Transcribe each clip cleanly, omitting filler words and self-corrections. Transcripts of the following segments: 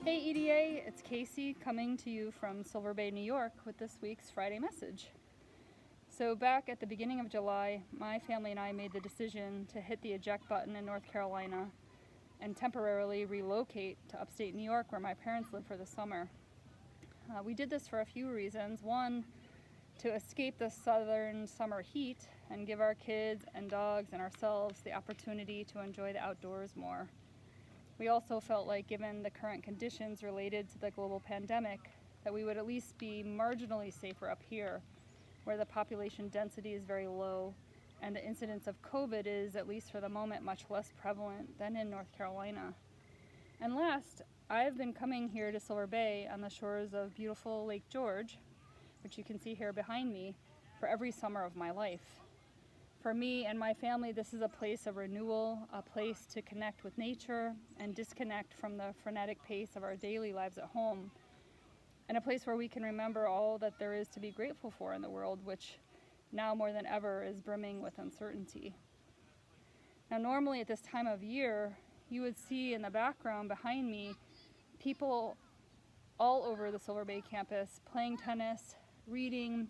Hey EDA, it's Casey coming to you from Silver Bay, New York with this week's Friday Message. So back at the beginning of July, my family and I made the decision to hit the eject button in North Carolina and temporarily relocate to upstate New York where my parents live for the summer. We did this for a few reasons. One, to escape the southern summer heat and give our kids and dogs and ourselves the opportunity to enjoy the outdoors more. We also felt like, given the current conditions related to the global pandemic, that we would at least be marginally safer up here, where the population density is very low and the incidence of COVID is, at least for the moment, much less prevalent than in North Carolina. And last, I've been coming here to Silver Bay on the shores of beautiful Lake George, which you can see here behind me, for every summer of my life. For me and my family, this is a place of renewal, a place to connect with nature and disconnect from the frenetic pace of our daily lives at home, and a place where we can remember all that there is to be grateful for in the world, which now more than ever is brimming with uncertainty. Now, normally at this time of year, you would see in the background behind me people all over the Silver Bay campus playing tennis, reading,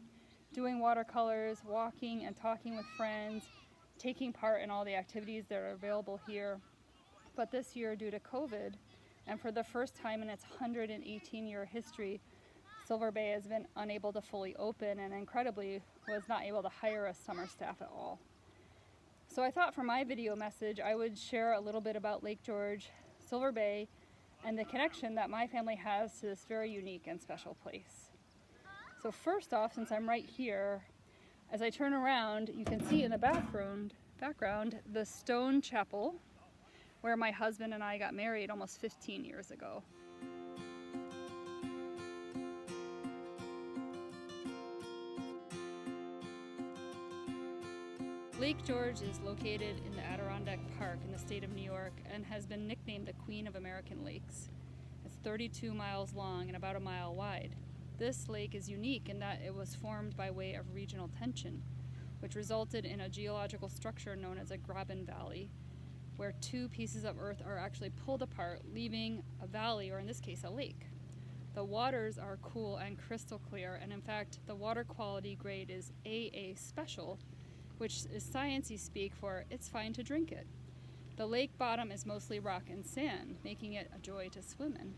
doing watercolors, walking and talking with friends, taking part in all the activities that are available here. But this year, due to COVID, and for the first time in its 118-year history, Silver Bay has been unable to fully open and incredibly was not able to hire a summer staff at all. So I thought for my video message, I would share a little bit about Lake George, Silver Bay, and the connection that my family has to this very unique and special place. So first off, since I'm right here, as I turn around, you can see in the background the stone chapel where my husband and I got married almost 15 years ago. Lake George is located in the Adirondack Park in the state of New York and has been nicknamed the Queen of American Lakes. It's 32 miles long and about a mile wide. This lake is unique in that it was formed by way of regional tension, which resulted in a geological structure known as a graben valley, where two pieces of earth are actually pulled apart, leaving a valley, or in this case, a lake. The waters are cool and crystal clear, and in fact, the water quality grade is AA special, which is science-y speak for it's fine to drink it. The lake bottom is mostly rock and sand, making it a joy to swim in.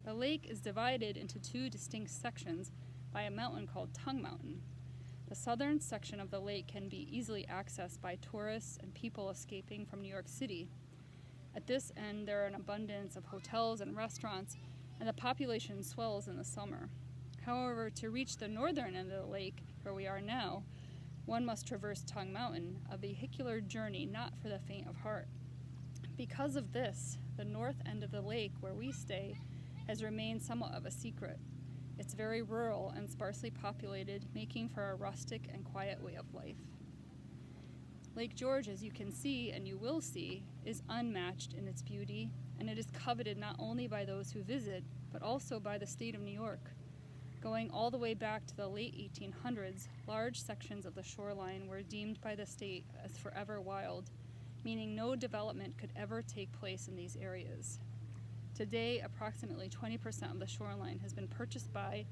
The lake is divided into two distinct sections by a mountain called Tongue Mountain. The southern section of the lake can be easily accessed by tourists and people escaping from New York City. At this end, there are an abundance of hotels and restaurants, and the population swells in the summer. However, to reach the northern end of the lake, where we are now, one must traverse Tongue Mountain, a vehicular journey not for the faint of heart. Because of this, the north end of the lake, where we stay, has remained somewhat of a secret. It's very rural and sparsely populated, making for a rustic and quiet way of life. Lake George, as you can see, and you will see, is unmatched in its beauty, and it is coveted not only by those who visit, but also by the state of New York. Going all the way back to the late 1800s, large sections of the shoreline were deemed by the state as forever wild, meaning no development could ever take place in these areas. Today, approximately 20% of the shoreline has been purchased by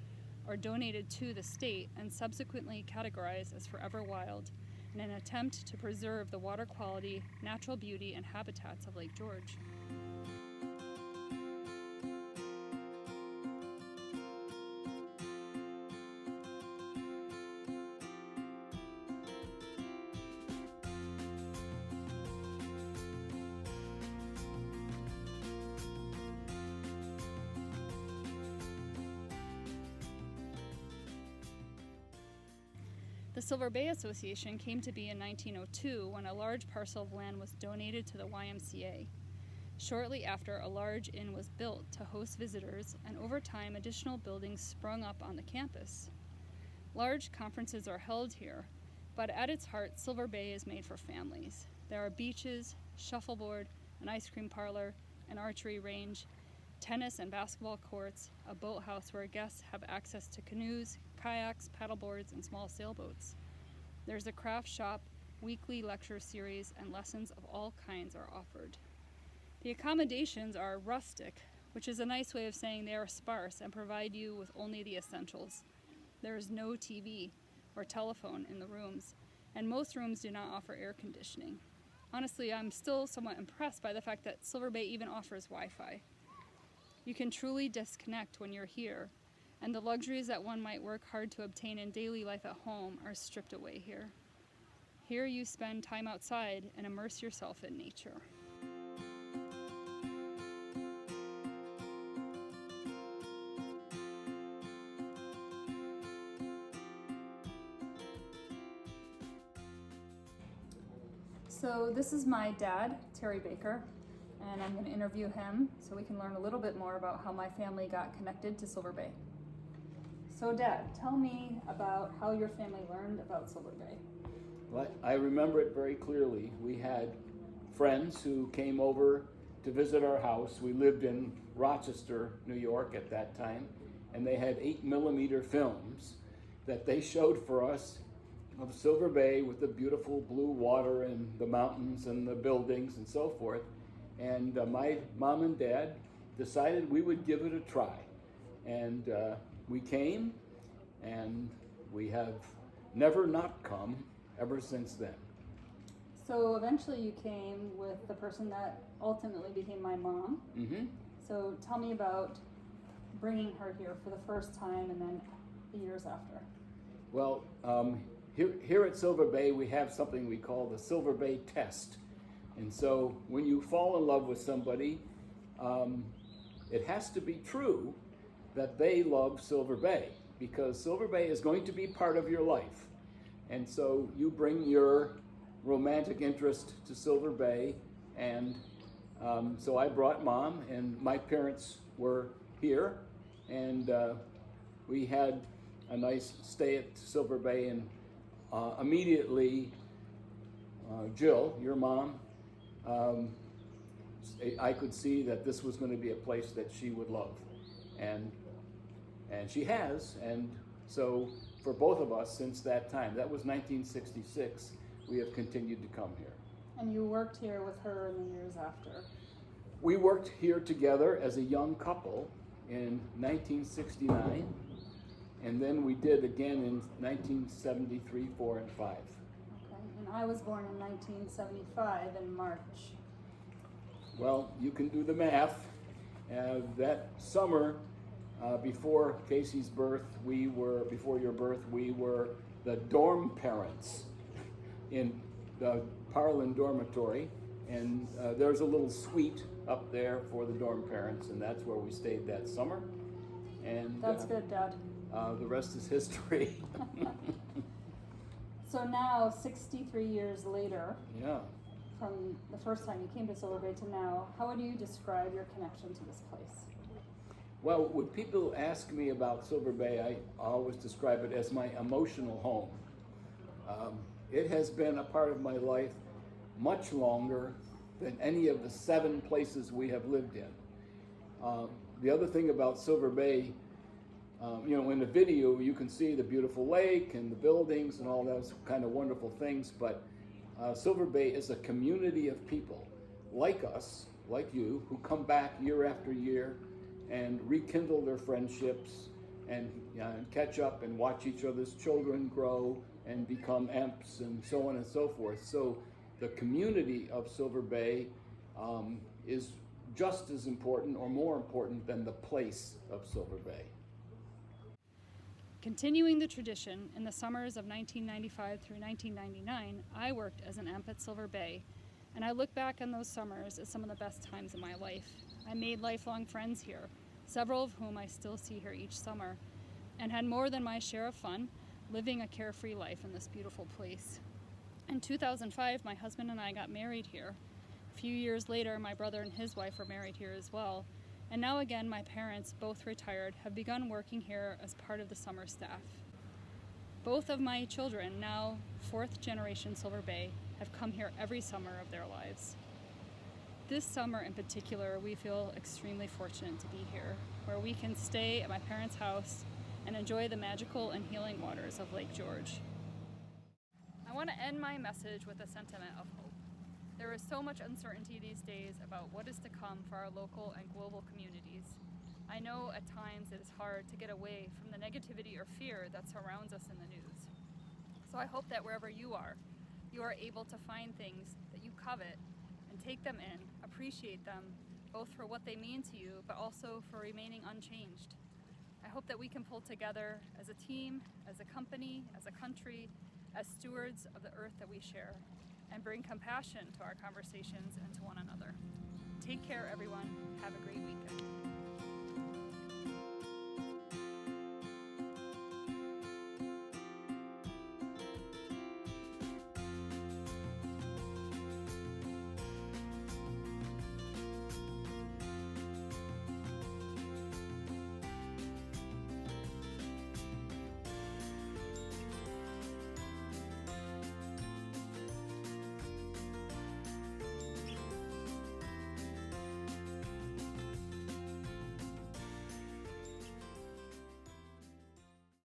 or donated to the state and subsequently categorized as forever wild in an attempt to preserve the water quality, natural beauty, and habitats of Lake George. The Silver Bay Association came to be in 1902 when a large parcel of land was donated to the YMCA. Shortly after, a large inn was built to host visitors, and over time additional buildings sprung up on the campus. Large conferences are held here, but at its heart, Silver Bay is made for families. There are beaches, shuffleboard, an ice cream parlor, an archery range, tennis and basketball courts, a boathouse where guests have access to canoes, kayaks, paddleboards, and small sailboats. There's a craft shop, weekly lecture series, and lessons of all kinds are offered. The accommodations are rustic, which is a nice way of saying they are sparse and provide you with only the essentials. There is no TV or telephone in the rooms, and most rooms do not offer air conditioning. Honestly, I'm still somewhat impressed by the fact that Silver Bay even offers Wi-Fi. You can truly disconnect when you're here, and the luxuries that one might work hard to obtain in daily life at home are stripped away here. Here you spend time outside and immerse yourself in nature. So this is my dad, Terry Baker, and I'm going to interview him so we can learn a little bit more about how my family got connected to Silver Bay. So Dad, tell me about how your family learned about Silver Bay. Well, I remember it very clearly. We had friends who came over to visit our house. We lived in Rochester, New York at that time, and they had 8mm films that they showed for us of Silver Bay with the beautiful blue water and the mountains and the buildings and so forth. And my mom and dad decided we would give it a try. And we came, and we have never not come ever since then. So eventually you came with the person that ultimately became my mom. Mm-hmm. So tell me about bringing her here for the first time and then the years after. Well, here at Silver Bay, we have something we call the Silver Bay test. And so when you fall in love with somebody, it has to be true that they love Silver Bay, because Silver Bay is going to be part of your life. And so you bring your romantic interest to Silver Bay, and so I brought Mom, and my parents were here, and we had a nice stay at Silver Bay, and immediately Jill, your mom, I could see that this was going to be a place that she would love, and she has. And so for both of us since that time, that was 1966, we have continued to come here. And you worked here with her in the years after. We worked here together as a young couple in 1969, and then we did again in 1973, 4, and 5. Okay, and I was born in 1975 in March. Well, you can do the math. That summer, before Casey's birth, before your birth, we were the dorm parents in the Parlin dormitory, and there's a little suite up there for the dorm parents, and that's where we stayed that summer. And that's good, Dad. The rest is history. So now, 63 years later, yeah, from the first time you came to Silver Bay to now, how would you describe your connection to this place? Well, when people ask me about Silver Bay, I always describe it as my emotional home. It has been a part of my life much longer than any of the 7 places we have lived in. The other thing about Silver Bay, in the video you can see the beautiful lake and the buildings and all those kind of wonderful things, but Silver Bay is a community of people like us, like you, who come back year after year and rekindle their friendships and catch up and watch each other's children grow and become amps and so on and so forth. So the community of Silver Bay is just as important or more important than the place of Silver Bay. Continuing the tradition, in the summers of 1995 through 1999, I worked as an amp at Silver Bay, and I look back on those summers as some of the best times of my life. I made lifelong friends here, several of whom I still see here each summer, and had more than my share of fun living a carefree life in this beautiful place. In 2005, my husband and I got married here. A few years later, my brother and his wife were married here as well. And now again, my parents, both retired, have begun working here as part of the summer staff. Both of my children, now 4th generation Silver Bay, have come here every summer of their lives. This summer in particular, we feel extremely fortunate to be here, where we can stay at my parents' house and enjoy the magical and healing waters of Lake George. I want to end my message with a sentiment of hope. There is so much uncertainty these days about what is to come for our local and global communities. I know at times it is hard to get away from the negativity or fear that surrounds us in the news. So I hope that wherever you are able to find things that you covet and take them in, appreciate them, both for what they mean to you, but also for remaining unchanged. I hope that we can pull together as a team, as a company, as a country, as stewards of the earth that we share, and bring compassion to our conversations and to one another. Take care, everyone. Have a great weekend.